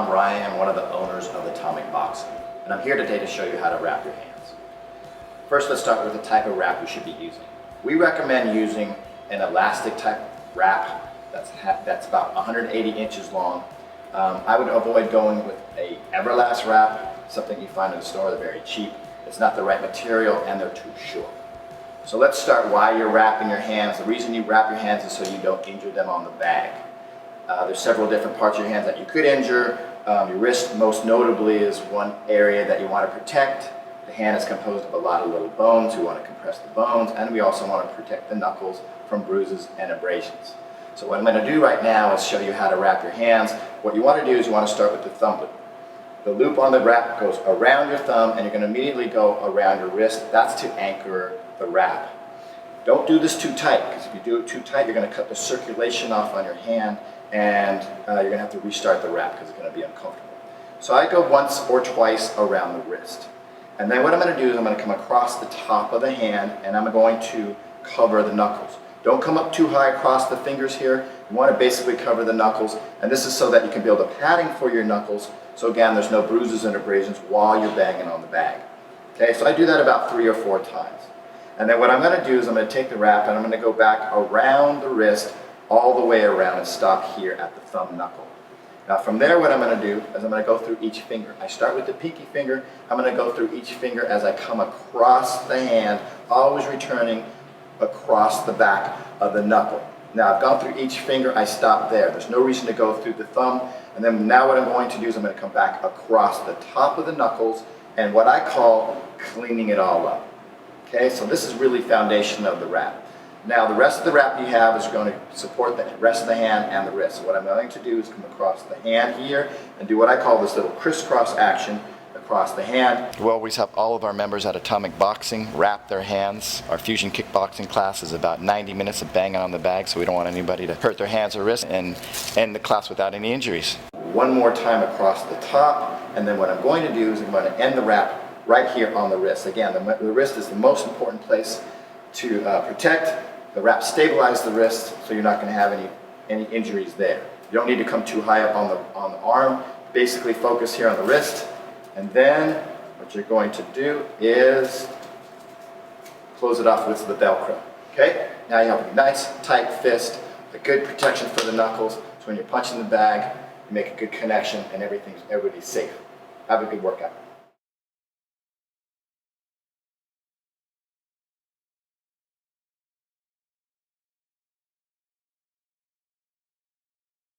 Tom Ryan, one of the owners of Atomic Boxing, and I'm here today to show you how to wrap your hands. First, let's start with the type of wrap you should be using. We recommend using an elastic type wrap that's about 180 inches long. I would avoid going with a Everlast wrap, something you find in the store. They're very cheap. It's not the right material and they're too short. So let's start why you're wrapping your hands. The reason you wrap your hands is so you don't injure them on the bag. There's several different parts of your hands that you could injure. Your wrist, most notably, is one area that you want to protect. The hand is composed of a lot of little bones. We want to compress the bones, and we also want to protect the knuckles from bruises and abrasions. So what I'm going to do right now is show you how to wrap your hands. What you want to do is you want to start with the thumb loop. The loop on the wrap goes around your thumb, and you're going to immediately go around your wrist. That's to anchor the wrap. Don't do this too tight, because if you do it too tight, you're going to cut the circulation off on your hand, and you're going to have to restart the wrap because it's going to be uncomfortable. So I go once or twice around the wrist. And then what I'm going to do is I'm going to come across the top of the hand, and I'm going to cover the knuckles. Don't come up too high across the fingers here. You want to basically cover the knuckles, and this is so that you can build a padding for your knuckles, so again, there's no bruises and abrasions while you're banging on the bag. Okay, so I do that about 3 or 4 times. And then what I'm going to do is I'm going to take the wrap and I'm going to go back around the wrist all the way around and stop here at the thumb knuckle. Now from there, what I'm going to do is I'm going to go through each finger. I start with the pinky finger. I'm going to go through each finger as I come across the hand, always returning across the back of the knuckle. Now I've gone through each finger, I stop there. There's no reason to go through the thumb. And then now what I'm going to do is I'm going to come back across the top of the knuckles and what I call cleaning it all up. Okay, so this is really foundation of the wrap. Now the rest of the wrap you have is going to support the rest of the hand and the wrist. So what I'm going to do is come across the hand here and do what I call this little crisscross action across the hand. We'll always have all of our members at Atomic Boxing wrap their hands. Our fusion kickboxing class is about 90 minutes of banging on the bag, so we don't want anybody to hurt their hands or wrists and end the class without any injuries. One more time across the top, and then what I'm going to do is I'm going to end the wrap right here on the wrist. Again, the wrist is the most important place to protect. The wrap stabilizes the wrist, so you're not going to have any injuries there. You don't need to come too high up on the arm. Basically focus here on the wrist, and then what you're going to do is close it off with the Velcro. Okay? Now you have a nice tight fist, a good protection for the knuckles, so when you're punching the bag, you make a good connection and everybody's safe. Have a good workout.